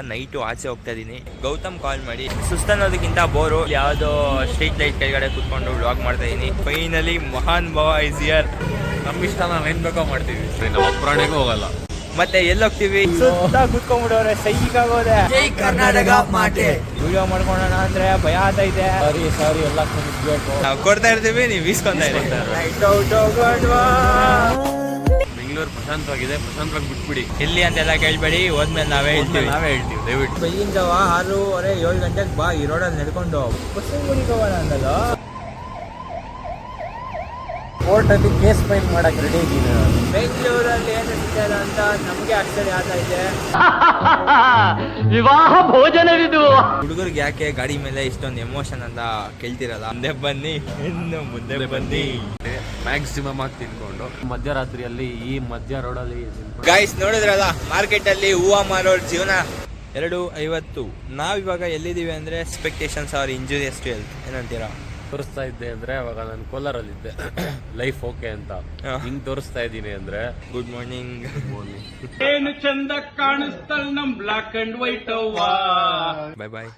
Night ಆಚೆ ಹೋಗ್ತಾ ಇದೀನಿ. ಗೌತಮ್ ಕಾಲ್ ಮಾಡಿ ಸುಸ್ತನ್ನೋದಕ್ಕಿಂತ ಬೋರು ಯಾವುದೋ ಸ್ಟ್ರೀಟ್ ಲೈಟ್ ಕೆಳಗಡೆ ಕುತ್ಕೊಂಡು ವ್ಲಾಗ್ ಮಾಡ್ತಾ ಇದೀನಿ. ಫೈನಲಿ ಮಹಾನ್ ಭಾವ ಇಸ್ ಹಿಯರ್. ನಮ್ ಇಷ್ಟ ನಾವ್ ಏನ್ ಬೇಕೋ ಮಾಡ್ತೀವಿ, ನಾವು ಒಬ್ಬರಾಣೆಗೂ ಹೋಗಲ್ಲ. ಮತ್ತೆ ಎಲ್ಲೋಗ್ತೀವಿ ಸುತ್ತ ಕುತ್ಕೊಂಡ್ಬಿಡವ್ರೆ, ಸೈಕ್ ಆಗೋದೆ. ಜೈ ಕರ್ನಾಟಕ ಮಾತೆ. ವಿಡಿಯೋ ಮಾಡ್ಕೊಳ್ಳೋಣ ಅಂದ್ರೆ ಭಯ ಆಗ್ತೈತೆ. ಸಾರಿ ಎಲ್ಲ ಕ್ಷಮಿಸ್ಬೇಕು. ನಾವು ಕೊಡ್ತಾ ಇರ್ತೀವಿ, ನೀವು ಇಸ್ಕೊಂತಾ ಇರ್ತೀವಿ. ಬೆಂಗಳೂರು ಪ್ರಶಾಂತವಾಗಿದೆ, ಪ್ರಶಾಂತವಾಗಿ ಬಿಟ್ಬಿಡಿ. ಎಲ್ಲಿ ಅಂತೆಲ್ಲ ಕೇಳ್ಬೇಡಿ, ಹೋದ್ಮೇಲೆ ನಾವೇ ಹೇಳ್ತೀವಿ ದಯವಿಟ್ಟು. ಬೆಳಗಿನ ಜಾವ 6:30-7 ಗಂಟೆಗೆ ಬಾ, ಈ ರೋಡಲ್ಲಿ ನಡ್ಕೊಂಡು ಬಸ್ಸಿಗೆ ಹೋಗೋಣ ಅಂದಲ್ಲ. ಕೋರ್ಟಲ್ಲಿ ಕೇಸ್ ಫೈಲ್ ಮಾಡಕ್ ರೆಡಿ ಇದ್ದೀನಿ. ಬೆಂಗಳೂರಲ್ಲಿ ಏನು ಸಿಗ್ತಾರ ಅಂತ ನಮ್ಗೆ ಆಶ್ಚರ್ಯ ಆಗ್ತಾ ಇದೆ. ವಿವಾಹ ಭೋಜನವಿದು. ಹುಡುಗರಿಗೆ ಯಾಕೆ ಗಾಡಿ ಮೇಲೆ ಇಷ್ಟೊಂದು ಎಮೋಷನ್ ಅಂತ ಕೇಳ್ತಿರಲ್ಲ. ಮುಂದೆ ಬನ್ನಿ, ಇನ್ನು ಮುಂದೆ ಬನ್ನಿ. ಮ್ಯಾಕ್ಸಿಮಮ್ ಆಗಿ ತಿನ್ಕೊಂಡು ಮಧ್ಯರಾತ್ರಿಯಲ್ಲಿ ಈ ಮಧ್ಯ ರೋಡಲ್ಲಿ ಗೈಸ್ ನೋಡಿದ್ರಲ್ಲ, ಮಾರ್ಕೆಟ್ ಅಲ್ಲಿ ಹೂವ ಮಾರೋರ್ ಜೀವನ 2:50. ನಾವಿವಾಗ ಎಲ್ಲಿದ್ದೀವಿ ಅಂದ್ರೆ expectations are injurious to health ಏನಂತೀರಾ? ತೋರಿಸ್ತಾ ಇದ್ದೆ ಅಂದ್ರೆ ಅವಾಗ ನಾನು ಕೋಲಾರಲ್ಲಿದ್ದೆ. ಲೈಫ್ ಓಕೆ ಅಂತ ಹಿಂಗ್ ತೋರಿಸ್ತಾ ಇದ್ದೀನಿ ಅಂದ್ರೆ ಗುಡ್ ಮಾರ್ನಿಂಗ್. ಏನು ಚಂದ ಕಾಣಿಸ್ತಲ್ ನಮ್ black and white. Bye bye.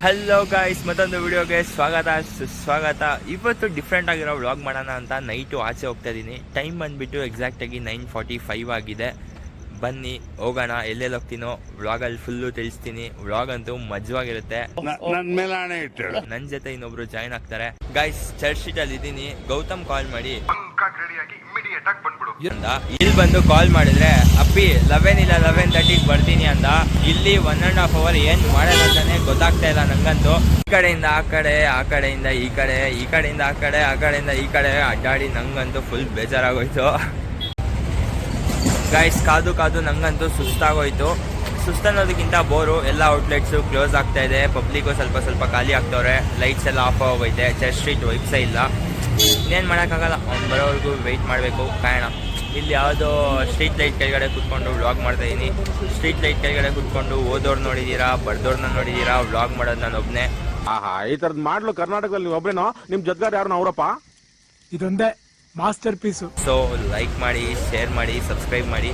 Hello guys, ಮತ್ತೊಂದು ವಿಡಿಯೋಗೆ ಸುಸ್ವಾಗತ. ಇವತ್ತು ಡಿಫ್ರೆಂಟ್ ಆಗಿರೋ ವ್ಲಾಗ್ ಮಾಡೋಣ ಅಂತ ನೈಟು ಆಚೆ ಹೋಗ್ತಾ ಇದ್ದೀನಿ. ಟೈಮ್ ಬಂದುಬಿಟ್ಟು ಎಕ್ಸಾಕ್ಟಾಗಿ 9:45 ಆಗಿದೆ. ಬನ್ನಿ ಹೋಗೋಣ. ಎಲ್ಲೆಲ್ಲಿ ಹೋಗ್ತೀನೋ ವ್ಲಾಗಲ್ಲಿ ಫುಲ್ಲು ತಿಳಿಸ್ತೀನಿ. ವ್ಲಾಗ್ ಅಂತೂ ಮಜವಾಗಿರುತ್ತೆ. ನನ್ನ ಜೊತೆ ಇನ್ನೊಬ್ರು ಜಾಯ್ನ್ ಆಗ್ತಾರೆ. ಗೈಸ್ ಚರ್ಚ್ ಸ್ಟ್ರೀಟ್ ಅಲ್ಲಿ ಇದ್ದೀನಿ. ಗೌತಮ್ ಕಾಲ್ ಮಾಡಿ ಇಲ್ಲಿ ಬಂದು ಕಾಲ್ ಮಾಡಿದ್ರೆ ಅಪ್ಪಿ 11 ಇಲ್ಲ 11:30 ಬರ್ತೀನಿ ಅಂದ. ಇಲ್ಲಿ 1.5 hour ಏನ್ ಮಾಡೋಣ ಅಂತಾನೆ ಗೊತ್ತಾಗ್ತಾ ಇಲ್ಲ ನಂಗಂತೂ. ಈ ಕಡೆಯಿಂದ ಆ ಕಡೆ, ಆ ಕಡೆಯಿಂದ ಈ ಕಡೆ, ಈ ಕಡೆಯಿಂದ ಆ ಕಡೆ, ಆ ಕಡೆಯಿಂದ ಈ ಕಡೆ ಅಡ್ಡಾಡಿ ನಂಗಂತೂ ಫುಲ್ ಬೇಜಾರಾಗೋಯ್ತು. ಗೈಸ್ ಕಾದು ನಂಗಂತೂ ಸುಸ್ತಾಗೋಯ್ತು. ಸುಸ್ತನ್ನೋದಕ್ಕಿಂತ ಬೋರು. ಎಲ್ಲ ಔಟ್ಲೆಟ್ಸು ಕ್ಲೋಸ್ ಆಗ್ತಾ ಇದೆ. ಪಬ್ಲಿಕ್ಕು ಸ್ವಲ್ಪ ಖಾಲಿ ಆಗ್ತವ್ರೆ. ಲೈಟ್ಸ್ ಎಲ್ಲ ಆಫ್ ಆಗೋಗೈತೆ. ಚರ್ಚ್ ಸ್ಟ್ರೀಟ್ ವೈಬ್ಸೇ ಇಲ್ಲ. ಇನ್ನೇನು ಮಾಡೋಕ್ಕಾಗಲ್ಲ, ಅವ್ನು ಬರೋವರೆಗೂ ವೆಯ್ಟ್ ಮಾಡಬೇಕು, ಕಾಯೋಣ. ಇಲ್ಲಿ ಯಾವುದೋ ಸ್ಟ್ರೀಟ್ ಲೈಟ್ ಕೆಳಗಡೆ ಕುತ್ಕೊಂಡು ವ್ಲಾಗ್ ಮಾಡ್ತಾ ಇದ್ದೀನಿ. ಸ್ಟ್ರೀಟ್ ಲೈಟ್ ಕೆಳಗಡೆ ಕುತ್ಕೊಂಡು ಓದೋರು ನೋಡಿದ್ದೀರಾ, ಬರ್ದೋರ್ನ ನೋಡಿದ್ದೀರಾ. ವ್ಲಾಗ್ ಮಾಡೋದು ನಾನು ಒಬ್ಬನೇ. ಈ ತರದ್ ಮಾಡ್ಲು ಕರ್ನಾಟಕದಲ್ಲಿ ನೀವು ಒಬ್ರೇನೋ? ನಿಮ್ ಜೊತೆಗಾರ ಯಾರು ಅವರಪ್ಪ? ಇದೊಂದೇ ಮಾಸ್ಟರ್ ಪೀಸು. ಸೊ ಲೈಕ್ ಮಾಡಿ, ಶೇರ್ ಮಾಡಿ, ಸಬ್ಸ್ಕ್ರೈಬ್ ಮಾಡಿ.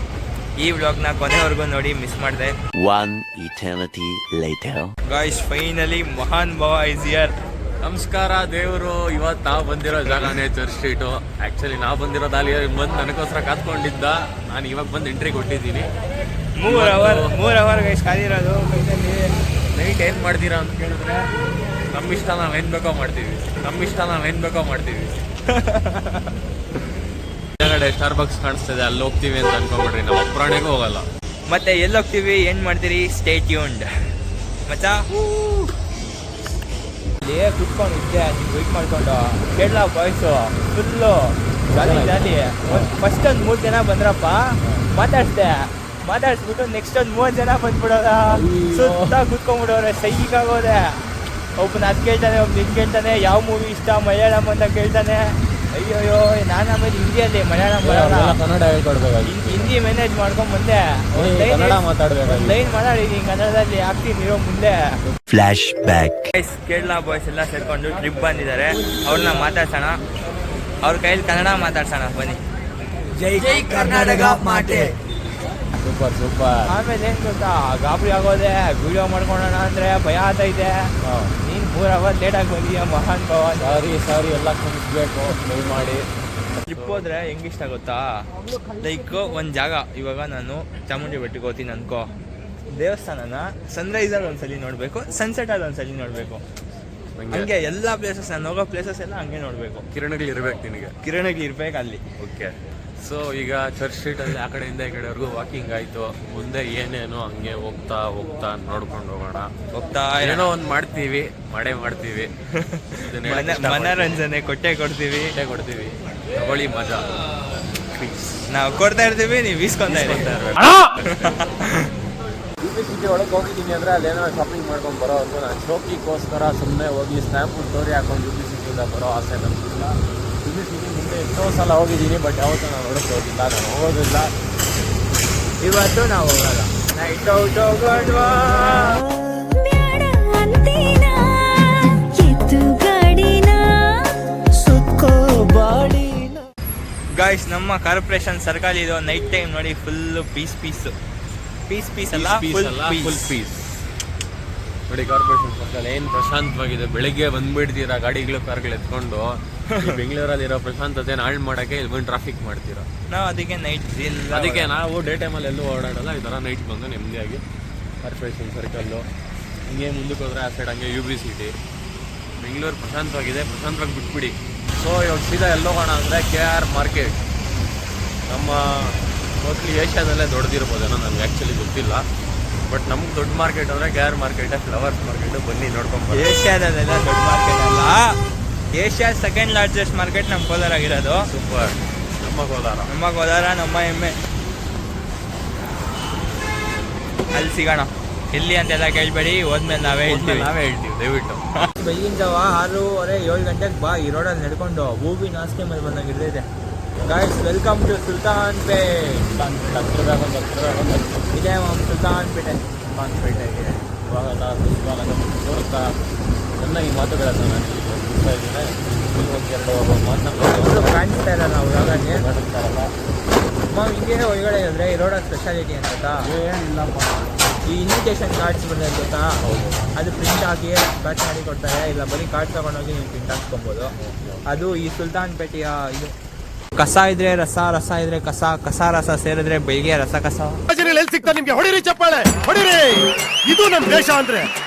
ಈ ವ್ಲಾಗ್ನ ಕೊನೆವರೆಗೂ ನೋಡಿ, ಮಿಸ್ ಮಾಡಿದೆ. One eternity later. Guys finally ಮಹಾನ್ ಭಾವ ಇಸ್ ಹಿಯರ್. ನಮಸ್ಕಾರ ದೇವರು. ಇವತ್ತು ನಾವು ಬಂದಿರೋ ಜಾಗನೇ ಚರ್ಚ್ ಸ್ಟ್ರೀಟು. ಆಕ್ಚುಲಿ ನಾವು ಬಂದಿರೋದು ಅಲ್ಲಿ ಬಂದು ನನಗೋಸ್ಕರ ಕಾತ್ಕೊಂಡಿದ್ದ. ನಾನು ಇವಾಗ ಬಂದು ಎಂಟ್ರಿ ಕೊಟ್ಟಿದ್ದೀನಿ. 3 hour ಗೈಸ್ ಕಾದಿರೋದು. ನೈಟ್ ಏನು ಮಾಡ್ತೀರಾ ಅಂತ ಕೇಳಿದ್ರೆ ನಮ್ಮ ಇಷ್ಟ ನಾವೇನು ಬೇಕೋ ಮಾಡ್ತೀವಿ. ಕೆಳಗಡೆ ಸ್ಟಾರ್ಬಕ್ಸ್ ಕಾಣಿಸ್ತಿದೆ, ಅಲ್ಲಿ ಹೋಗ್ತೀವಿ ಅಂತ ಅನ್ಕೊಂಡ್ಬಿಡ್ರಿ. ನಾವು ಒಬ್ಬರಾಣೆಗೂ ಹೋಗಲ್ಲ. ಮತ್ತೆ ಎಲ್ಲೋಗ್ತೀವಿ, ಏನ್ ಮಾಡ್ತೀರಿ, ಸ್ಟೇ ಟ್ಯೂನ್ಡ್ ಮಚ್ಚಾ. ಇಲ್ಲಿ ಕುತ್ಕೊಂಡು ಇದ್ದೆ, ವೆಯ್ಟ್ ಮಾಡ್ಕೊಂಡು. ಕೇರಳ ಬಾಯ್ಸು ಫುಲ್ಲು ಜಾಲಿ. ಫಸ್ಟ್ ಒಂದು 3 ಜನ ಬಂದ್ರಪ್ಪ, ಮಾತಾಡ್ಸ್ಬಿಟ್ಟು ನೆಕ್ಸ್ಟ್ ಒಂದು 30 ಜನ ಬಂದ್ಬಿಡೋದ. ಸುತ್ತ ಕುತ್ಕೊಂಡ್ಬಿಡೋರೆ, ಸೈಕ್ ಆಗೋದೆ. ಒಬ್ಬನ ಅದು ಕೇಳ್ತಾನೆ, ಒಬ್ಬ ಇದು ಕೇಳ್ತಾನೆ, ಯಾವ ಮೂವಿ ಇಷ್ಟ, ಮಲಯಾಳಂ ಅಂತ ಕೇಳ್ತಾನೆ. ಅಯ್ಯೋಯ್ಯೋ, ನಾನು ಆಮೇಲೆ ಹಿಂದಿಯಲ್ಲಿ ಮಲಯಾಳಂ ಬರೋಲ್ಲ, ಕನ್ನಡ ಹೇಳ್ಕೊಡ್ಬೇಕು. ಹಿಂದಿ ಮ್ಯಾನೇಜ್ ಮಾಡ್ಕೊಂಡ್ ಬಂದೆ. ಕನ್ನಡ ಮಾತಾಡ್ಬೇಕು. ಲೈನ್ ಮಾತಾಡಿದೀನಿ ಕನ್ನಡದಲ್ಲಿ, ಆಗ್ತೀನಿ ಇರೋ ಮುಂದೆ. Flash back. ಕೇರಳ ಬಾಯ್ಸ್ ಎಲ್ಲ ಸೇರ್ಕೊಂಡು ಟ್ರಿಪ್ ಬಂದಿದ್ದಾರೆ. ಅವ್ರನ್ನ ಮಾತಾಡ್ಸೋಣ, ಅವ್ರ ಕೈಯಲ್ಲಿ ಕನ್ನಡ ಮಾತಾಡ್ಸೋಣ ಬನ್ನಿ. ಜೈ ಕರ್ನಾಟಕ ಮಾತೆ. ಸೂಪರ್. ಆಮೇಲೆ ಏನ್ ಗೊತ್ತಾ, ಗಾಬರಿ ಆಗೋದೆ. ವಿಡಿಯೋ ಮಾಡ್ಕೊಳ್ಳೋಣ ಅಂದ್ರೆ ಭಯ ಆಗ್ತೈತೆ. ನೀನ್ 3 hour ಲೇಟಾಗಿ ಬಂದಿದ್ಯಾ ಮಹಾನ್ ಭಾವ. ಸಾರಿ ಎಲ್ಲ ಕ್ಷಮಿಸ್ಬೇಕು, ದಯಮಾಡಿ. ಟ್ರಿಪ್ ಹೋದ್ರೆ ಹೆಂಗಿಷ್ಟ ಗೊತ್ತಾ, ಲೈಕ್ ಒಂದು ಜಾಗ. ಇವಾಗ ನಾನು ಚಾಮುಂಡಿ ಬೆಟ್ಟಕ್ಕೆ ಹೋಗ್ತೀನಿ ಅನ್ಕೋ. ದೇವಸ್ಥಾನನ ಸನ್ರೈಸಲ್ಲಿ ಒಂದ್ಸಲಿ ನೋಡ್ಬೇಕು, ಸನ್ಸೆಟಲ್ಲಿ ಒಂದ್ಸಲಿ ನೋಡ್ಬೇಕು. ಹಂಗೆ ಎಲ್ಲ ಪ್ಲೇಸಸ್, ನಾನು ಹೋಗೋ ಪ್ಲೇಸಸ್ ಎಲ್ಲ ಹಂಗೆ ನೋಡ್ಬೇಕು. ಕಿರಣಗಳಿರ್ಬೇಕು ನಿನಗೆ, ಕಿರಣಗಳಿರ್ಬೇಕು ಅಲ್ಲಿ. ಓಕೆ. ಸೊ ಈಗ ಚರ್ಚ್ ಸ್ಟ್ರೀಟಲ್ಲಿ ಆ ಕಡೆಯಿಂದ ಈ ಕಡೆವರೆಗೂ ವಾಕಿಂಗ್ ಆಯಿತು. ಮುಂದೆ ಏನೇನು ಹಂಗೆ ಹೋಗ್ತಾ ನೋಡ್ಕೊಂಡು ಹೋಗ್ತಾ ಏನೋ ಒಂದು ಮಾಡೇ ಮಾಡ್ತೀವಿ. ಮನರಂಜನೆ ಕೊಟ್ಟೆ ಕೊಡ್ತೀವಿ. ತಗೊಳ್ಳಿ ಮಜಾ. ನಾವು ಕೊಡ್ತಾ ಇರ್ತೀವಿ, ನೀವು ಇಸ್ಕೊಂತ ಇರ್ತೀವಿ. ಸಿಟಿ ಒಳಗೆ ಹೋಗಿದ್ದೀನಿ ಅಂದರೆ ಅಲ್ಲೇನೋ ಶಾಪಿಂಗ್ ಮಾಡ್ಕೊಂಡು ಬರೋವರೆಗೂ ನಾನು ಶೋಕಿಗೋಸ್ಕರ ಸುಮ್ಮನೆ ಹೋಗಿ ಸ್ನ್ಯಾಪು ಸ್ಟೋರಿ ಹಾಕೊಂಡು ಸಿಟಿಯಿಂದ ಬರೋ ಆಸೆ ನಮಗಿಲ್ಲ. ಸಿಟಿ ಮುಂದೆ ಎಷ್ಟೋ ಸಲ ಹೋಗಿದ್ದೀನಿ, ಬಟ್ ಯಾವತ್ತೂ ನಾನು ಹೊರಗೆ ಹೋಗಿಲ್ಲ, ನಾನು ಹೋಗೋದಿಲ್ಲ. ಇವತ್ತು ನಾವು ಹೋಗಲ್ಲ. ನೈಟ್ ಔಟ್ ಹೋಗೋಣ. ಗಾಯ್ಸ್ ನಮ್ಮ ಕಾರ್ಪೊರೇಷನ್ ಸರ್ಕಲ್ ಇದು ನೈಟ್ ಟೈಮ್ ನೋಡಿ ಫುಲ್ ಪೀಸ್ ಅಲ್ಲ ಫುಲ್ ಪೀಸ್ ನೋಡಿ ಕಾರ್ಪೊರೇಷನ್ ಸರ್ಕಲ್ ಏನು ಪ್ರಶಾಂತವಾಗಿದೆ. ಬೆಳಿಗ್ಗೆ ಬಂದ್ಬಿಡ್ತೀರಾ ಗಾಡಿಗಳು ಕಾರ್ಗಳು ಎತ್ಕೊಂಡು ಬೆಂಗಳೂರಲ್ಲಿರೋ ಪ್ರಶಾಂತತೆನ ಹಾಳು ಮಾಡೋಕ್ಕೆ ಇಲ್ಲಿ ಬಂದು ಟ್ರಾಫಿಕ್ ಮಾಡ್ತೀರಾ. ನಾವು ಅದಕ್ಕೆ ನೈಟ್ ಅದಕ್ಕೆ ನಾವು ಡೇ ಟೈಮಲ್ಲಿ ಎಲ್ಲೂ ಓಡಾಡಲ್ಲ, ಈ ಥರ ನೈಟ್ ಬಂದು ನೆಮ್ಮದಿಯಾಗಿ ಕಾರ್ಪೊರೇಷನ್ ಸರ್ಕಲ್ಲು ಹಿಂಗೆ ಮುಂದಕ್ಕೆ ಹೋದ್ರೆ ಆ ಸೈಡ್ ಹಂಗೆ UB ಸಿಟಿ. ಬೆಂಗಳೂರು ಪ್ರಶಾಂತವಾಗಿದೆ, ಪ್ರಶಾಂತವಾಗಿ ಬಿಟ್ಬಿಡಿ. ಸೊ ಇವಾಗ ಸೀದಾ ಎಲ್ಲೋಗೋಣ ಅಂದರೆ KR ಮಾರ್ಕೆಟ್. ನಮ್ಮ ಮೋಸ್ಟ್ಲಿ ಏಷ್ಯಾದಲ್ಲೇ ದೊಡ್ಡದಿರ್ಬೋದೇನೋ, ನನಗೆ ಆ್ಯಕ್ಚುಲಿ ಗೊತ್ತಿಲ್ಲ. ಬಟ್ ನಮ್ಗೆ ದೊಡ್ಡ ಮಾರ್ಕೆಟ್ ಅಂದರೆ KR ಮಾರ್ಕೆಟೇ, ಫ್ಲವರ್ಸ್ ಮಾರ್ಕೆಟು. ಬನ್ನಿ ನೋಡ್ಕೊಂಬ. ಏಷ್ಯಾದಲ್ಲೆಲ್ಲ ದೊಡ್ಡ ಮಾರ್ಕೆಟ್ ಅಲ್ಲ, ಏಷ್ಯಾ ಸೆಕೆಂಡ್ ಲಾರ್ಜೆಸ್ಟ್ ಮಾರ್ಕೆಟ್ ನಮ್ಮ ಕೋಲಾರ ಆಗಿರೋದು. ಸೂಪರ್. ನಮ್ಮ ಕೋಲಾರ ನಮ್ಮ ಹೆಮ್ಮೆ. ಅಲ್ಲಿ ಸಿಗೋಣ. ಎಲ್ಲಿ ಅಂತೆಲ್ಲ ಕೇಳ್ಬೇಡಿ, ಹೋದ್ಮೇಲೆ ನಾವೇ ಹೇಳ್ತೀವಿ ದಯವಿಟ್ಟು. ಬೆಳಗಿನ ಜಾವ 6:30-7 ಗಂಟೆಗೆ ಬಾ, ಈ ರೋಡಲ್ಲಿ ನಡ್ಕೊಂಡು ಹೂವಿ ನಾಸ್ಕೆ ಮೇಲೆ ಬಂದಂಗೆ ಇರ್ತೈತೆ. Guys welcome to Sultan Pet. ಇದೇ ಸುಲ್ತಾನ್ ಪೇಟೆಗೆ ಇವಾಗ ತೋರಿಸ್ತಾ ಚೆನ್ನಾಗಿ ಮಾತುಗಳನ್ನು ನಾನು ಮುಗಿಸ್ತಾ ಇದ್ದೀನಿ. ಒಂದು ಮಾತನ್ನ ಕಾಣಿಸ್ತಾ ಇಲ್ಲ ನಾವು ಯಾವಾಗಲೇ ಮಾತಾಡ್ತಾರಲ್ಲ ಹಿಂಗೆ ಒಳಗಡೆ ಇದ್ರೆ ಈ ರೋಡ ಸ್ಪೆಷಾಲಿಟಿ ಅಂತ ಏನಿಲ್ಲಪ್ಪ. ಈ ಇನ್ವಿಟೇಷನ್ ಕಾರ್ಡ್ಸ್ ಬಂದಿದೆ ಗೊತ್ತಾ, ಅದು ಪ್ರಿಂಟ್ ಹಾಕಿ ಪ್ಯಾಕ್ ಮಾಡಿ ಕೊಡ್ತಾರೆ. ಇಲ್ಲ ಬರೀ ಕಾರ್ಡ್ ತಗೊಂಡೋಗಿ ನೀವು ಪ್ರಿಂಟ್ ಹಾಕ್ಕೊಬೋದು. ಅದು ಈ ಸುಲ್ತಾನ್ ಪೇಟೆಯ ಇದು. ಕಸ ಇದ್ರೆ ರಸ, ರಸ ಇದ್ರೆ ಕಸ, ಕಸ ರಸ ಸೇರಿದ್ರೆ ಬೆಳಿಗ್ಗೆ ರಸ ಕಸ. ಸಿಗ್ತಾ ನಿಮ್ಗೆ ಹೊಡಿರಿ ಚಪ್ಪಾಳೆ ಹೊಡಿರಿ, ಇದು ನಮ್ ದೇಶ ಅಂದ್ರೆ.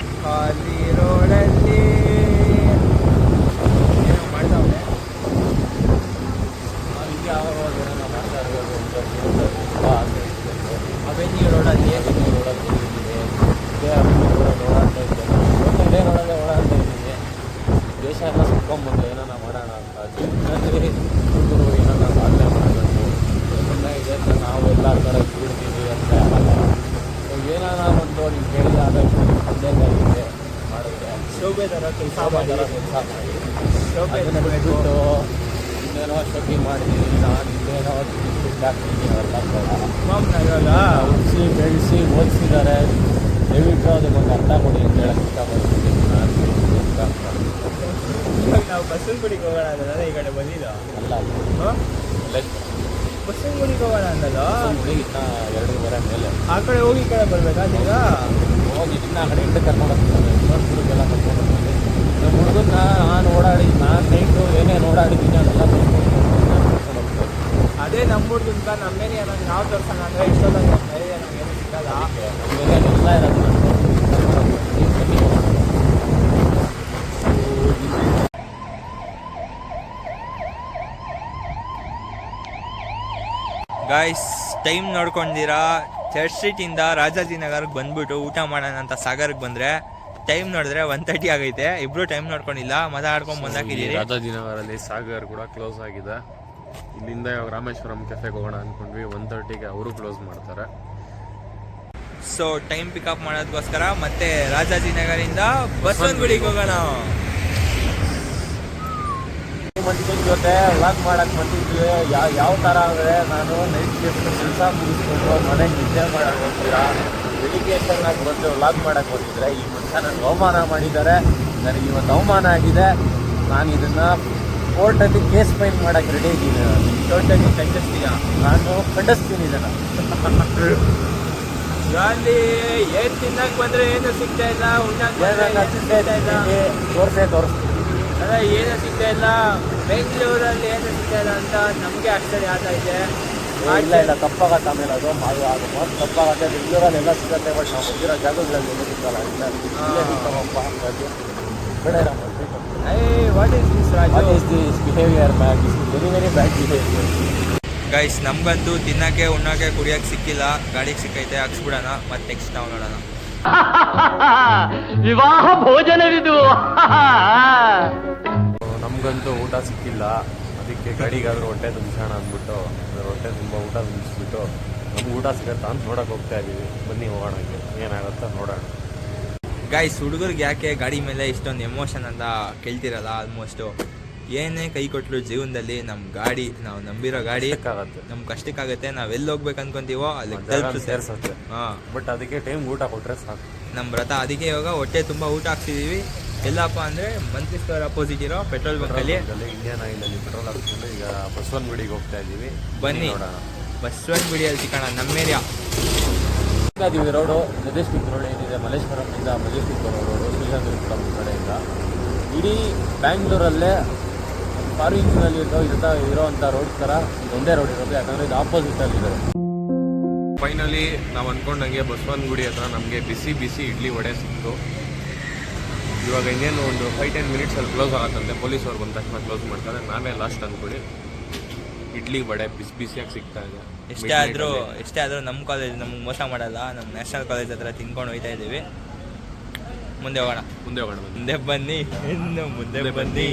ಖಾಲಿ ರೋಡಲ್ಲಿ ಏನೋ ಮಾಡ್ತಾವ್ರೆ. ಹಿಂಗೆ ಆವಾಗ ಮಾಡ್ತಾ ಇರ್ಬೋದು. ಅವೆನ್ಯೂ ರೋಡಲ್ಲಿ ಓಡಾಡ್ತಾ ಇದ್ದೀನಿ. ದೇಶ ಎಲ್ಲ ಸುತ್ಕೊಂಡ್ಬಂದು ಏನಾನ ಮಾಡೋಣ ಅಂತ ಹುಡುಗರು ಏನಾನ ಸಾಧನೆ ಮಾಡಬೇಕು. ಚೆನ್ನಾಗಿದೆ ಅಂತ ನಾವು ಎಲ್ಲ ಥರ ಬಿಡ್ತೀವಿ ಅಂತ ಏನಾನ ಒಂದು ನೀವು ಕೇಳಿದ ಆದಷ್ಟು ಸಂದೇಹವಾಗಿದೆ ಮಾಡಿದ್ರೆ ಶೋಭೆ ಥರ ಕೆಲಸ ಮಾಡಿ ಅದನ್ನು ಬಿಟ್ಬಿಟ್ಟು ಇನ್ನೇನೋ ಶೋಕಿ ಮಾಡ್ತೀನಿ, ನಾನು ಇನ್ನೇನೋ ದುಡ್ಡು ಹಾಕ್ತೀನಿ ಅವೆಲ್ಲ ಇವಾಗ ಓದಿಸಿ ಬೆಳೆಸಿ ಓದಿಸಿದ್ದಾರೆ. ದಯವಿಟ್ಟು ಅದಕ್ಕೊಂದು ಅರ್ಥ ಕೊಡಿ ಅಂತ ಹೇಳಕ್ಕೆ ಇಷ್ಟಪಡ್ತೀನಿ. ಇವಾಗ ನಾವು ಬಸವನಗುಡಿಗೆ ಹೋಗೋಣ ಅಂದಲ್ಲ, ಈ ಕಡೆ ಬಂದಿದ್ದ ಅಲ್ಲ ಬಸವನಗುಡಿಗೆ ಹೋಗೋಣ ಅಂದಲ್ಲ, ಹುಡುಗಿ ಇನ್ನ 2:30 ಮೇಲೆ ಆ ಕಡೆ ಹೋಗಿ ಈ ಕಡೆ ಬರ್ಬೇಕಾ ಈಗ? ಹೋಗಿ ಇನ್ನ ಆ ಕಡೆ ಹಿಂದೆ ಕರ್ಕೊಂಡು ಹೋಗ್ತೀನಿ. ಹುಡುಗೆಲ್ಲ ಕರ್ಕೊಂಡು ಹೋಗ್ತೀನಿ. ನಮ್ಮ ಹುಡುಗನ್ನ ನಾನು ನೈಟು ಏನೇನು ಓಡಾಡಿದ್ದೀನಿ ಅದೆಲ್ಲ ಕರ್ಕೊಂಡು ಹೋಗ್ತೀನಿ. ಅದೇ ನಮ್ಮ ಹುಡುಗಂತ ನಮ್ಮೇನೆ ಏನಾದ್ರು ನಾವು ತೋರ್ಸೋಣ ಅಂದರೆ ಇಷ್ಟೊಂದು ನಮಗೇನು ಸಿಗಲ್ಲ. ನಮಗೆಲ್ಲ ಇರೋದು ಗಾಯ್ಸ್ ಟೈಮ್ ನೋಡ್ಕೊಂಡಿರಾ, ಚರ್ಚ್ ಸ್ಟ್ರೀಟಿಂದ ರಾಜಾಜಿನಗರ್ಗೆ ಬಂದ್ಬಿಟ್ಟು ಊಟ ಮಾಡೋಣ ಅಂತ ಸಾಗರ್ಗೆ ಬಂದರೆ ಟೈಮ್ ನೋಡಿದ್ರೆ 1:30 ಆಗೈತೆ. ಇಬ್ರು ಟೈಮ್ ನೋಡ್ಕೊಂಡಿಲ್ಲ, ಮಾತಾಡ್ಕೊಂಡು ಬಂದಾಕಿದ್ದೀರಿ. ರಾಜಾಜಿನಗರಲ್ಲಿ ಸಾಗರ್ ಕೂಡ ಕ್ಲೋಸ್ ಆಗಿದೆ. ಇಲ್ಲಿಂದ ಇವಾಗ ರಾಮೇಶ್ವರಂ ಕೆಫೆಗೆ ಹೋಗೋಣ ಅಂದ್ಕೊಂಡ್ವಿ. 1:30ಗೆ ಅವರು ಕ್ಲೋಸ್ ಮಾಡ್ತಾರೆ. ಸೊ ಟೈಮ್ ಪಿಕಪ್ ಮಾಡೋದಕ್ಕೋಸ್ಕರ ಮತ್ತೆ ರಾಜಾಜಿನಗರಿಂದ ಬಸವನಗುಡಿಗೆ ಹೋಗೋಣ. ಮನುಷ್ಯನ ಜೊತೆ ವ್ಲಾಗ್ ಮಾಡಕ್ಕೆ ಬಂದಿದ್ವಿ. ಯಾವ ಥರ ಅಂದರೆ ನಾನು ನೈಟ್ ಶಿಫ್ಟ್ ಕೆಲಸ ಮುಗಿಸ್ಕೊಂಡು ಮನೆಗೆ ನಿದ್ದೆ ಮಾಡಕ್ಕೆ ಹೋಗ್ತೀರಾ, ಬೆಳಿಗ್ಗೆ ಚೆನ್ನಾಗಿ ಬಂದು ವ್ಲಾಗ್ ಮಾಡಕ್ಕೆ ಬಂದಿದ್ರೆ ಈ ಮನುಷ್ಯ ನನಗೆ ಅವಮಾನ ಮಾಡಿದ್ದಾರೆ. ನನಗೆ ಇವತ್ತು ಅವಮಾನ ಆಗಿದೆ. ನಾನು ಇದನ್ನು ಕೋರ್ಟಲ್ಲಿ ಕೇಸ್ ಫೈಲ್ ಮಾಡೋಕ್ಕೆ ರೆಡಿ ಇದ್ದೀನಿ. ಟೋಟಲಿ ಖಂಡಿಸ್ತೀಯ? ನಾನು ಖಂಡಿಸ್ತೀನಿ ಇದನ್ನು. ಗಾಂಧಿ ಏನು ತಿನ್ನಕ್ಕೆ ಬಂದರೆ ಏನು ಸಿಗ್ತಾ ಇಲ್ಲ, ತೋರಿಸ್ತೀನಿ ಅಲ್ಲ ಏನು ಸಿಗ್ತಾ ಇಲ್ಲ. ಬೆಂಗಳೂರಲ್ಲಿ ಏನು ಸಿಗ್ತಾ ಇಲ್ಲ ಅಂತ ನಮಗೆ ಆಶ್ಚರ್ಯ ಆಗ್ತಾ ಇದೆ. ಇಲ್ಲ ತಪ್ಪಾಗತ್ತೆ. ಆಮೇಲೆ ಅದು ಮೊದಲು ತಪ್ಪಾಗತ್ತೆ. ಬೆಂಗಳೂರಲ್ಲಿ ಎಲ್ಲ ಸಿಗುತ್ತೆ, ಬಟ್ ನಾವು ಬಂದಿರೋ ಜಾಗಗಳಲ್ಲಿ ಏನು ಸಿಕ್ಕಲ್ಲ. What is this Raju? This behaviour bad, this is very very bad behaviour. Guys ನಮಗಂತೂ ತಿನ್ನಕ್ಕೆ ಉಣ್ಣಕ್ಕೆ ಕುಡಿಯೋಕ್ಕೆ ಸಿಕ್ಕಿಲ್ಲ. ಗಾಡಿಗೆ ಸಿಕ್ಕೈತೆ, ಹಾಕ್ಸ್ಬಿಡೋಣ. ಮತ್ತೆ ನೆಕ್ಸ್ಟ್ ನಾವು ನೋಡೋಣ. ವಿವಾಹ ಭೋಜನವಿದು. ನಮಗಂತೂ ಊಟ ಸಿಕ್ಕಿಲ್ಲ. ಅದಕ್ಕೆ ಗಾಡಿಗಾದ್ರೂ ಹೊಟ್ಟೆ ತುಂಬಿಸೋಣ ಅಂದ್ಬಿಟ್ಟು ಹೊಟ್ಟೆ ತುಂಬ ಊಟ ತುಂಬಿಸ್ಬಿಟ್ಟು ನಮ್ಗೆ ಊಟ ಸಿಗತ್ತಾ ಅಂತ ನೋಡೋಕೆ ಹೋಗ್ತಾ ಇದ್ದೀವಿ. ಬನ್ನಿ ಹೋಗೋಣ, ಏನಾಗುತ್ತೋ ನೋಡೋಣ. ಗೈಸ್ ಹುಡುಗರಿಗೆ ಯಾಕೆ ಗಾಡಿ ಮೇಲೆ ಇಷ್ಟೊಂದು ಎಮೋಷನ್ ಅಂತ ಕೇಳ್ತಿರಲ್ಲ. ಆಲ್ಮೋಸ್ಟು ಏನೇ ಕೈ ಕೊಟ್ಟರು ಜೀವನದಲ್ಲಿ ನಮ್ಮ ಗಾಡಿ, ನಾವು ನಂಬಿರೋ ಗಾಡಿ ನಮ್ಗೆ ಕಷ್ಟಕ್ಕಾಗುತ್ತೆ. ನಾವು ಎಲ್ಲಿ ಹೋಗ್ಬೇಕು ಅನ್ಕೊಂತೀವೋ ಅಲ್ಲಿ ಸೇರಿಸುತ್ತೆ. ಹಾಂ, ಬಟ್ ಅದಕ್ಕೆ ಟೈಮ್ ಊಟ ಕೊಟ್ಟರೆ ಸಾಕು. ನಮ್ಮ ವ್ರತ. ಅದಕ್ಕೆ ಇವಾಗ ಹೊಟ್ಟೆ ತುಂಬ ಊಟ ಹಾಕ್ಸಿದ್ದೀವಿ. ಎಲ್ಲಪ್ಪ ಅಂದರೆ ಮಂತ್ಲಿ ಸ್ಟೋರ್ ಅಪೋಸಿಟ್ ಇರೋ ಪೆಟ್ರೋಲ್ ಬಂಕಲ್ಲಿ ಇಂಡಿಯನ್ ಆಯಿಲಲ್ಲಿ ಪೆಟ್ರೋಲ್ ಹಾಕ್ಸ್ಕೊಂಡು ಈಗ ಬಸವನಗುಡಿಗೆ ಹೋಗ್ತಾ ಇದ್ದೀವಿ. ಬನ್ನಿ ಬಸವನಗುಡಿಯಲ್ಲಿ ಸಿಗೋಣ, ನಮ್ಮ ಏರಿಯಾ. ಇದೀವಿ ರೋಡು ಮೆಜೆಸ್ಟಿಕ್ ರೋಡ್ ಏನಿದೆ ಮಲ್ಲೇಶ್ವರಂನಿಂದ ಮೆಜೆಸ್ಟಿಕ್ ಬರೋ ರೋಡು ಶ್ರೀರಂಗಪುರಂ ಕಡೆಯಿಂದ ಇಡೀ ಬ್ಯಾಂಗ್ಳೂರಲ್ಲೇ ಫಾರಿನ್ನಲ್ಲಿ ಇರೋವಂಥ ರೋಡ್ ಥರ ಇದೊಂದೇ ರೋಡ್ ಇರೋದು, ಯಾಕಂದರೆ ಇದು ಆಪೋಸಿಟಲ್ಲಿದೆ. ಫೈನಲಿ ನಾವು ಅಂದ್ಕೊಂಡಂಗೆ ಬಸವನಗುಡಿ ಹತ್ರ ನಮಗೆ ಬಿಸಿ ಬಿಸಿ ಇಡ್ಲಿ ವಡೆ ಸಿಕ್ತು. ಇವಾಗ ಇನ್ನೇನು ಒಂದು 5-10 ಮಿನಿಟ್ಸಲ್ಲಿ ಕ್ಲೋಸ್ ಆಗತ್ತಂತೆ. ಪೊಲೀಸವ್ರು ಬಂದ ತಕ್ಷಣ ಕ್ಲೋಸ್ ಮಾಡ್ತಾರೆ. ನಾವೇ ಲಾಸ್ಟ್ ಅಂದ್ಕೊಳ್ಳಿ ಇಡ್ಲಿ ವಡೆ ಬಿಸಿ ಬಿಸಿಯಾಗಿ ಸಿಗ್ತಾ ಇದೆ. ಎಷ್ಟೇ ಆದರೂ ನಮ್ಮ ಕಾಲೇಜ್ ನಮ್ಗೆ ಮೋಸ ಮಾಡಲ್ಲ. ನಮ್ಮ ನ್ಯಾಷನಲ್ ಕಾಲೇಜ್ ಹತ್ರ ತಿನ್ಕೊಂಡು ಹೋಗ್ತಾ ಇದ್ದೀವಿ. ಮುಂದೆ ಹೋಗೋಣ ಮುಂದೆ ಬನ್ನಿ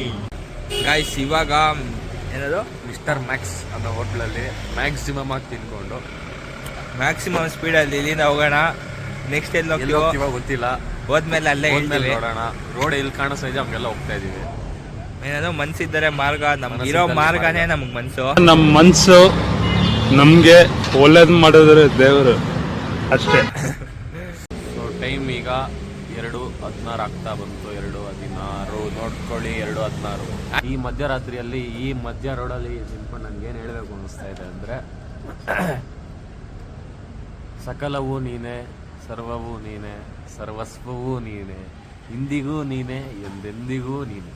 ಗಾಯ್ಸ್. ಇವಾಗ ಏನದು ಮಿಸ್ಟರ್ ಮ್ಯಾಕ್ಸ್ ಅನ್ನೋ ಹೋಟ್ಲಲ್ಲಿ ಮ್ಯಾಕ್ಸಿಮಮ್ ಆಗಿ ತಿನ್ಕೊಂಡು ಮ್ಯಾಕ್ಸಿಮಮ್ ಸ್ಪೀಡಲ್ಲಿ ಇಲ್ಲಿಂದ ಹೋಗೋಣ. ನೆಕ್ಸ್ಟ್ ಎಲ್ಲಿ ಹೋಗ್ತೀವೋ ಇವಾಗ ಗೊತ್ತಿಲ್ಲ, ಹೋದ್ಮೇಲೆ ಅಲ್ಲೇ ಹೇಳ್ತೀವಿ. ನೋಡೋಣ. ರೋಡ್ ಎಲ್ಲಿ ಕಾಣಿಸ್ತಾ ಇದೆ ಹಂಗೆಲ್ಲ ಹೋಗ್ತಾ ಇದೀವಿ. ಏನದು ಮನ್ಸಿದ್ದರೆ ಮಾರ್ಗ, ನಮ್ಗೆ ಇರೋ ಮಾರ್ಗನೇ ನಮ್ಗೆ ಮನ್ಸು. ನಮ್ಮ ಮನ್ಸು ನಮ್ಗೆ ಒಳ್ಳೇದ್ ಮಾಡಿದ್ರೆ ದೇವರು ಅಷ್ಟೇ. ಸೊ ಟೈಮ್ ಈಗ 2:16 ಆಗ್ತಾ ಬಂತು. 2:16 ನೋಡ್ಕೊಳ್ಳಿ. 2:16 ಈ ಮಧ್ಯರಾತ್ರಿಯಲ್ಲಿ ಈ ಮಧ್ಯ ರೋಡಲ್ಲಿ ನಿಂತ್ಕೊಂಡು ನನಗೇನು ಹೇಳಬೇಕು ಅನ್ನಿಸ್ತಾ ಇದೆ ಅಂದರೆ, ಸಕಲವೂ ನೀನೇ, ಸರ್ವವೂ ನೀನೇ, ಸರ್ವಸ್ವವೂ ನೀನೇ, ಇಂದಿಗೂ ನೀನೇ, ಎಂದೆಂದಿಗೂ ನೀನೇ.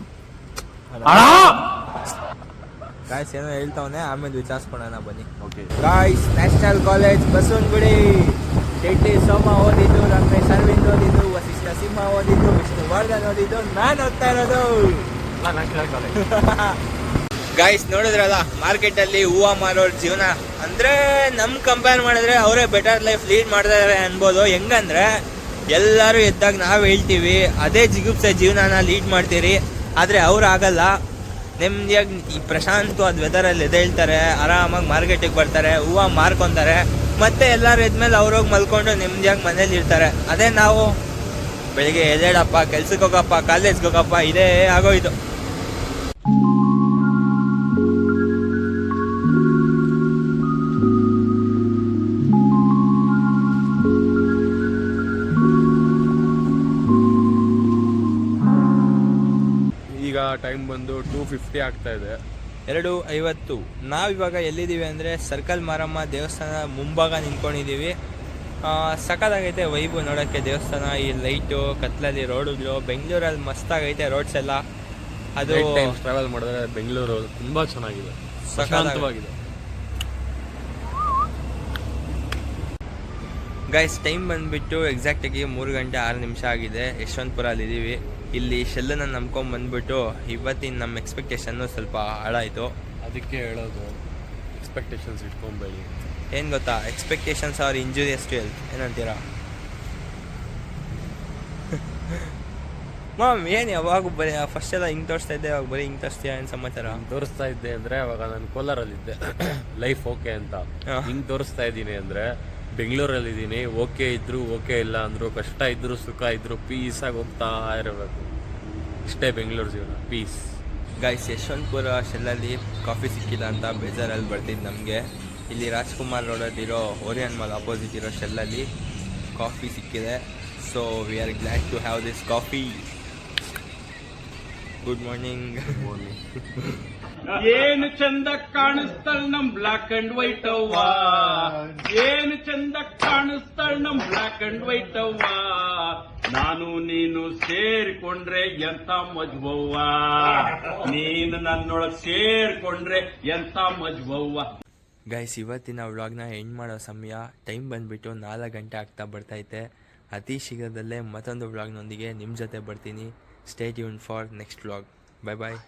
ಗಾಯ್ಸ್ ಏನೋ ಹೇಳ್ತಾವನೆ, ಆಮೇಲೆ ವಿಚಾರಿಸ್ಕೊಳ್ಳೋಣ ಬನ್ನಿ. Okay guys, national college Basavanagudi. ಟೆಟ್ಟಿ ಸೋಮ ಓದಿದ್ದು, ರಮೇಶ್ ಅರವಿಂದ್ ಓದಿದ್ದು, ವಸಿಷ್ಠ ಸಿಂಹ ಓದಿದ್ದು, ವಿಷ್ಣುವರ್ಧನ್ ಓದಿದ್ದು, ನಾನು ಓದ್ತಾ ಇರೋದು ನ್ಯಾಷನಲ್ ಕಾಲೇಜ್. ಗಾಯ್ಸ್ ನೋಡಿದ್ರಲ್ಲ, ಮಾರ್ಕೆಟಲ್ಲಿ ಹೂವು ಮಾರೋರ್ ಜೀವನ ಅಂದರೆ ನಮ್ಮ ಕಂಪೇರ್ ಮಾಡಿದ್ರೆ ಅವರೇ ಬೆಟರ್ ಲೈಫ್ ಲೀಡ್ ಮಾಡ್ತಾರೆ ಅನ್ಬೋದು. ಹೆಂಗಂದ್ರೆ ಎಲ್ಲರೂ ಎದ್ದಾಗ ನಾವು ಹೇಳ್ತೀವಿ ಅದೇ ಜಿಗುಪ್ಸೆ ಜೀವನನ ಲೀಡ್ ಮಾಡ್ತೀರಿ, ಆದರೆ ಅವ್ರು ಆಗಲ್ಲ. ನೆಮ್ಮದಿಯಾಗಿ ಈ ಪ್ರಶಾಂತವಾದ ವೆದರಲ್ಲಿ ಎದ್ದೇಳ್ತಾರೆ, ಆರಾಮಾಗಿ ಮಾರ್ಕೆಟಿಗೆ ಬರ್ತಾರೆ, ಹೂವು ಮಾರ್ಕೊತಾರೆ, ಮತ್ತೆ ಎಲ್ಲರೂ ಎದ್ಮೇಲೆ ಅವ್ರೋಗಿ ಮಲ್ಕೊಂಡು ನೆಮ್ಮದಿಯಾಗಿ ಮನೇಲಿ ಇರ್ತಾರೆ. ಅದೇ ನಾವು ಬೆಳಿಗ್ಗೆ ಎದ್ದೇಳಪ್ಪ, ಕೆಲ್ಸಕ್ಕೆ ಹೋಗಪ್ಪ, ಕಾಲೇಜ್ಗೆ ಹೋಗಪ್ಪ, ಇದೇ ಆಗೋಯ್ತು. ಈಗ ಟೈಮ್ ಬಂದು 2:50 ಆಗ್ತಾ ಇದೆ. 2:50. ನಾವಿವಾಗ ಎಲ್ಲಿದ್ದೀವಿ ಅಂದರೆ ಸರ್ಕಲ್ ಮಾರಮ್ಮ ದೇವಸ್ಥಾನ ಮುಂಭಾಗ ನಿಂತ್ಕೊಂಡಿದ್ದೀವಿ. ಸಖತ್ತಾಗೈತೆ ವೈಬು ನೋಡೋಕ್ಕೆ ದೇವಸ್ಥಾನ. ಈ ಲೈಟು, ಕತ್ಲಲ್ಲಿ ರೋಡುಗಳು, ಬೆಂಗಳೂರಲ್ಲಿ ಮಸ್ತಾಗೈತೆ ರೋಡ್ಸ್ ಎಲ್ಲ. ಅದು ಟ್ರಾವೆಲ್ ಮಾಡಿದ್ರೆ ಬೆಂಗಳೂರು ತುಂಬ ಚೆನ್ನಾಗಿದೆ, ಸಖತ್ತಾಗಿದೆ. ಗೈಸ್ ಟೈಮ್ ಬಂದುಬಿಟ್ಟು ಎಕ್ಸಾಕ್ಟಾಗಿ 3:06 ಆಗಿದೆ. ಯಶವಂತಪುರಲ್ಲಿದ್ದೀವಿ. ಇಲ್ಲಿ ಶೆಲ್ಲನ್ನು ನಂಬ್ಕೊಂಡು ಬಂದುಬಿಟ್ಟು ಇವತ್ತಿನ ನಮ್ಮ ಎಕ್ಸ್ಪೆಕ್ಟೇಷನ್ನು ಸ್ವಲ್ಪ ಹಾಳಾಯಿತು. ಅದಕ್ಕೆ ಹೇಳೋದು ಎಕ್ಸ್ಪೆಕ್ಟೇಷನ್ಸ್ ಇಟ್ಕೊಂಬೇಡಿ. ಏನು ಗೊತ್ತಾ, expectations are injurious to health. ಏನಂತೀರಾ ಮಾಮ್? ಏನು ಯಾವಾಗ ಬರೀ ಫಸ್ಟ್ ಎಲ್ಲ ಹಿಂಗೆ ತೋರಿಸ್ತಾ ಇದ್ದೆ, ಅವಾಗ ಬರೀ ಹಿಂಗೆ ತೋರಿಸ್ತೀಯ, ಏನು ಸಮಾಚಾರ? ತೋರಿಸ್ತಾ ಇದ್ದೆ ಅಂದರೆ ಅವಾಗ ನಾನು ಕೋಲಾರಲ್ಲಿದ್ದೆ, ಲೈಫ್ ಓಕೆ ಅಂತ. ಹಿಂಗೆ ತೋರಿಸ್ತಾ ಇದ್ದೀನಿ ಅಂದರೆ ಬೆಂಗಳೂರಲ್ಲಿದ್ದೀನಿ, ಓಕೆ ಇದ್ರು ಓಕೆ ಇಲ್ಲ ಅಂದರು, ಕಷ್ಟ ಇದ್ರು ಸುಖ ಇದ್ರು ಪೀಸಾಗಿ ಹೋಗ್ತಾ ಇರಬೇಕು. ಇಷ್ಟೇ ಬೆಂಗಳೂರು ಜೀವನ, ಪೀಸ್. ಗೈಸ್ ಯಶವಂತಪುರ ಶೆಲ್ಲಲ್ಲಿ ಕಾಫಿ ಸಿಕ್ಕಿಲ್ಲ ಅಂತ ಬೇಜಾರಲ್ಲಿ ಬರ್ತಿದ್ದು ನಮಗೆ. ಇಲ್ಲಿ ರಾಜ್ಕುಮಾರ್ ರೋಡಲ್ಲಿರೋ ಓರಿಯನ್ ಮಾಲ್ ಅಪೋಸಿಟ್ ಇರೋ ಶೆಲ್ಲಲ್ಲಿ ಕಾಫಿ ಸಿಕ್ಕಿದೆ. So we are glad to have this coffee. Good morning. ಏನು ಚಂದ ಕಾಣಿಸ್ತಾಳ ನಮ್ ಬ್ಲಾಕ್ ಅಂಡ್ ವೈಟ್ ಅವ್ವ, ಏನು ಚಂದ ಕಾಣಿಸ್ತಾಳ ನಮ್ ಬ್ಲಾಕ್ ಅಂಡ್ ವೈಟ್ ಅವ್ವ, ನಾನು ನೀನು ಸೇರಿಕೊಂಡ್ರೆ ಎಂತ ಮಜ್ವವ್ವ, ನೀನು ನನ್ನೊಳಗ್ ಸೇರ್ಕೊಂಡ್ರೆ ಎಂತ ಮಜ್ವವ್ವ. ಗೈಸ್ ಇವತ್ತಿನ ವ್ಲಾಗ್ನ ಎಂಡ್ ಮಾಡೋ ಸಮಯ. ಟೈಮ್ ಬಂದುಬಿಟ್ಟು 4 ಗಂಟೆ ಆಗ್ತಾ ಬರ್ತೈತೆ. ಅತಿ ಶೀಘ್ರದಲ್ಲೇ ಮತ್ತೊಂದು ವ್ಲಾಗ್ನೊಂದಿಗೆ ನಿಮ್ಮ ಜೊತೆ ಬರ್ತೀನಿ. Stay tune for next vlog. Bye bye.